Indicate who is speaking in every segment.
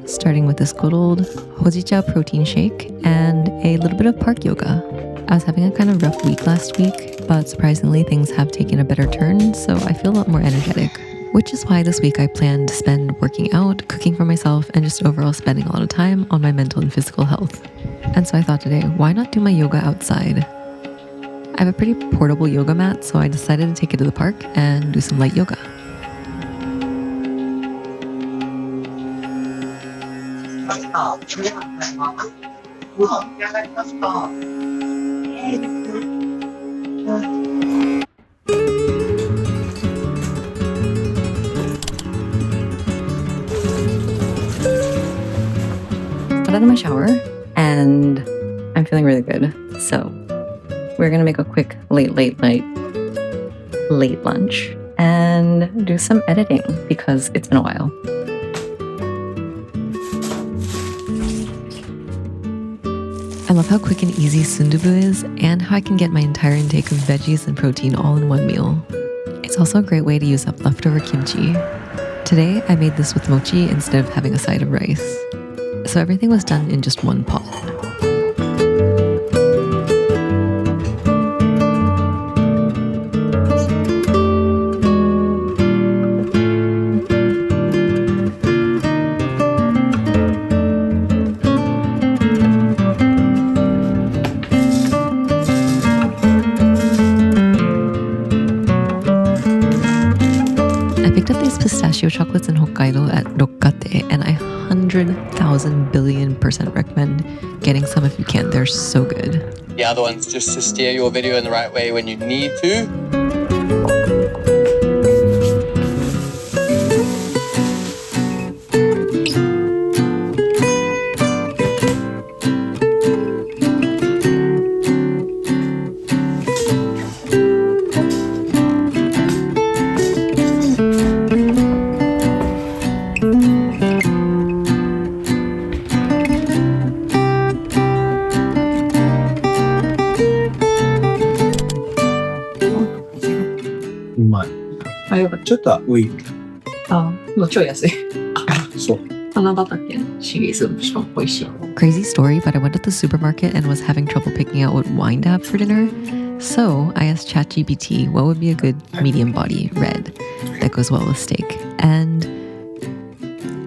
Speaker 1: starting with this good old hojicha protein shake and a little bit of park yoga. I was having a kind of rough week last week, but surprisingly things have taken a better turn, so I feel a lot more energetic. Which is why this week I plan to spend working out, cooking for myself, and just overall spending a lot of time on my mental and physical health. And so I thought today, why not do my yoga outside? I have a pretty portable yoga mat, so I decided to take it to the park and do some light yoga. Got out of my shower and I'm feeling really good. So we're gonna make a quick late lunch and do some editing because it's been a while. I love how quick and easy sundubu is and how I can get my entire intake of veggies and protein all in one meal. It's also a great way to use up leftover kimchi. Today I made this with mochi instead of having a side of rice. So everything was done in just one pot. I picked up these pistachio chocolates in Hokkaido at Rokkate, and I 100,000 billion% recommend getting some if you can. They're so good.
Speaker 2: The other one's just to steer your video in the right way when you need to.
Speaker 3: ちょっと多い。
Speaker 1: もう超安い。
Speaker 3: そう。
Speaker 1: 花畑シリーズしかも美味しい。Crazy story, but I went to the supermarket and was having trouble picking out what wine to have for dinner. So I asked ChatGPT what would be a good medium body red that goes well with steak. And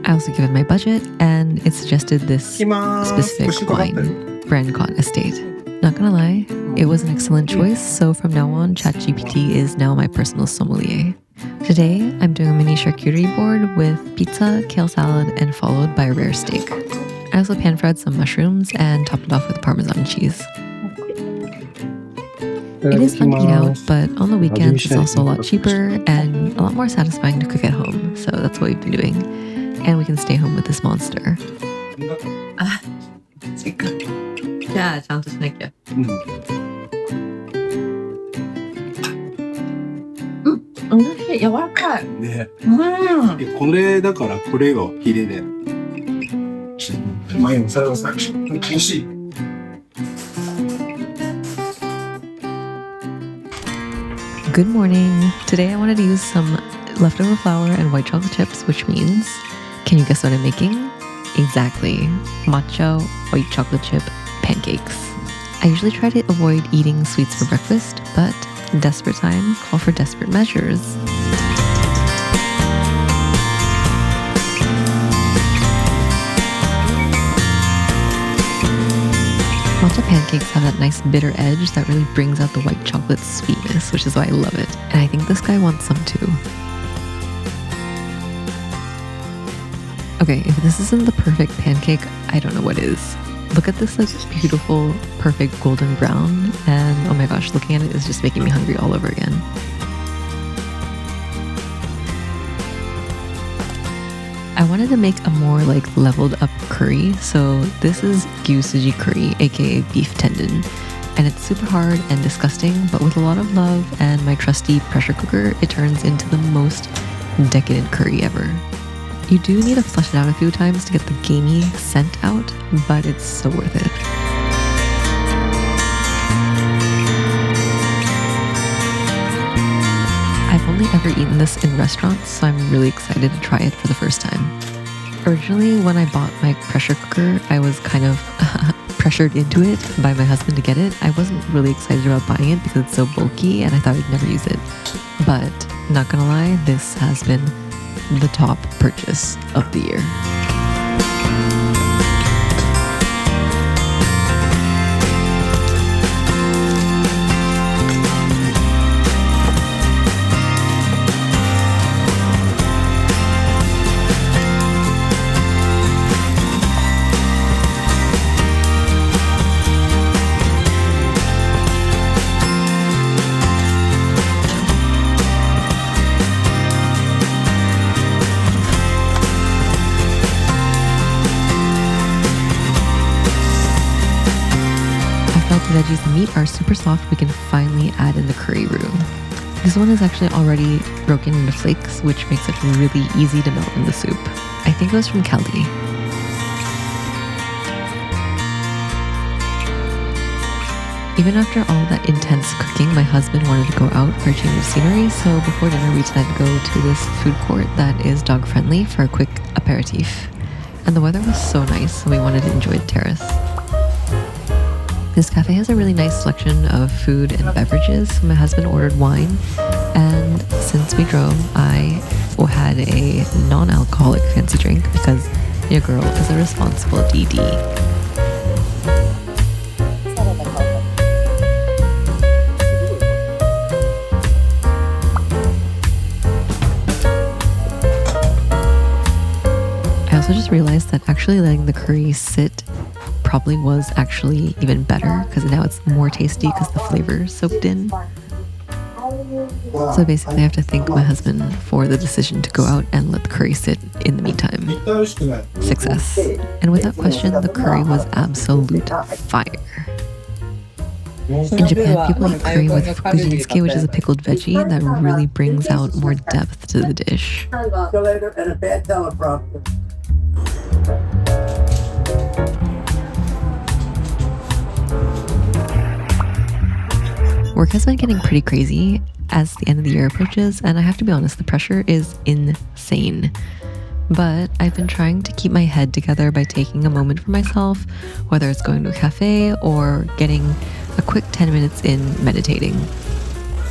Speaker 1: I also gave it my budget and it suggested this specific wine, Brancon Estate. Not gonna lie, it was an excellent choice, so from now on, ChatGPT is now my personal sommelier. Today, I'm doing a mini charcuterie board with pizza, kale salad, and followed by a rare steak. I also pan-fried some mushrooms and topped it off with Parmesan cheese. It is fun to eat out, but on the weekends, it's also a lot cheaper and a lot more satisfying to cook at home, so that's what we've been doing. And we can stay home with this monster. じゃあちゃんとしなきゃ。おいしい、柔らかい。
Speaker 3: ね。これだからこれをヒレで。前も最後さ、美味しい。
Speaker 1: Good morning. Today I wanted to use some leftover flour and white chocolate chips, which means, can you guess what I'm making? Exactly. Matcha white chocolate chip pancakes. I usually try to avoid eating sweets for breakfast, but desperate times call for desperate measures. Matcha pancakes have that nice bitter edge that really brings out the white chocolate sweetness, which is why I love it. And I think this guy wants some too. Okay, if this isn't the perfect pancake, I don't know what is. Look at this like beautiful, perfect golden brown, and oh my gosh, looking at it is just making me hungry all over again. I wanted to make a more like leveled up curry, so this is gyusuji curry, aka beef tendon, and it's super hard and disgusting, but with a lot of love and my trusty pressure cooker, it turns into the most decadent curry ever. You do need to flush it out a few times to get the gamey scent out, but it's so worth it. I've only ever eaten this in restaurants, so I'm really excited to try it for the first time. Originally, when I bought my pressure cooker, I was kind of pressured into it by my husband to get it. I wasn't really excited about buying it because it's so bulky and I thought I'd never use it. But not gonna lie, this has been the top purchase of the year. The veggies and meat are super soft, we can finally add in the curry roux. This one is actually already broken into flakes, which makes it really easy to melt in the soup. I think it was from Cali. Even after all that intense cooking, my husband wanted to go out for a change of scenery, so before dinner we decided to go to this food court that is dog friendly for a quick aperitif. And the weather was so nice, so we wanted to enjoy the terrace. This cafe has a really nice selection of food and beverages. My husband ordered wine, and since we drove, I had a non-alcoholic fancy drink because your girl is a responsible DD. I also just realized that actually letting the curry sit probably was actually even better because now it's more tasty because the flavor soaked in. So basically I have to thank my husband for the decision to go out and let the curry sit in the meantime. Success. And without question, the curry was absolute fire. In Japan, people eat curry with fukujinsuke, which is a pickled veggie that really brings out more depth to the dish. Work has been getting pretty crazy as the end of the year approaches, and I have to be honest, the pressure is insane. But I've been trying to keep my head together by taking a moment for myself, whether it's going to a cafe or getting a quick 10 minutes in meditating.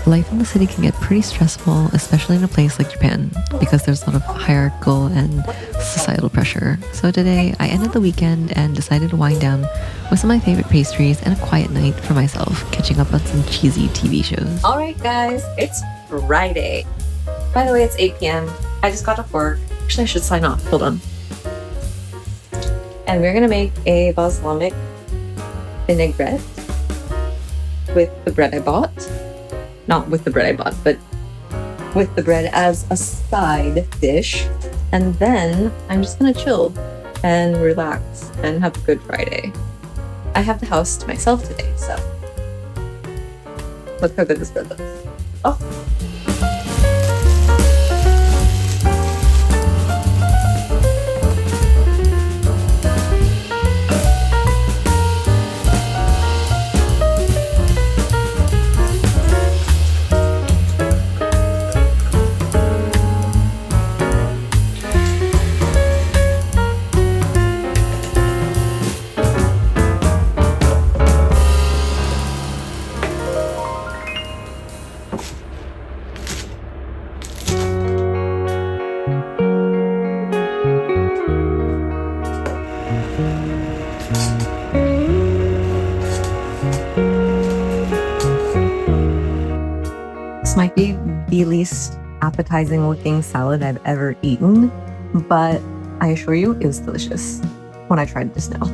Speaker 1: Life in the city can get pretty stressful, especially in a place like Japan, because there's a lot of hierarchical and societal pressure. So today, I ended the weekend and decided to wind down with some of my favorite pastries and a quiet night for myself, catching up on some cheesy TV shows.
Speaker 4: All right, guys, it's Friday. By the way, it's 8 p.m. I just got off work. Actually, I should sign off. Hold on. And we're gonna make a balsamic vinaigrette with the bread I bought. Not with the bread I bought, but with the bread as a side dish. And then I'm just gonna chill and relax and have a good Friday. I have the house to myself today, so look how good this bread looks. Oh. This might be the least appetizing looking salad I've ever eaten, but I assure you it was delicious when I tried this now.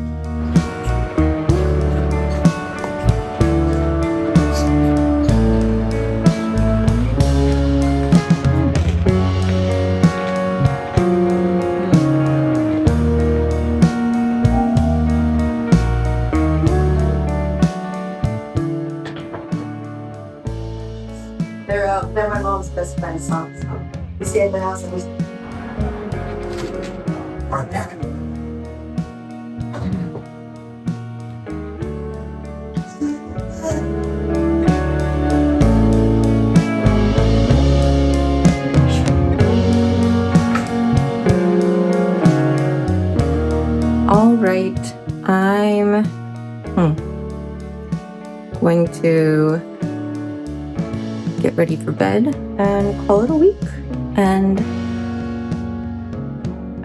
Speaker 5: They're my mom's best friend's sons. So we stay at the house and we.
Speaker 4: right, I'm going to get ready for bed and call it a week. And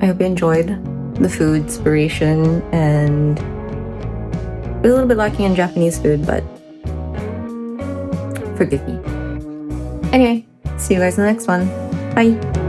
Speaker 4: I hope you enjoyed the food inspiration, and it was a little bit lacking in Japanese food, but forgive me. Anyway, see you guys in the next one. Bye.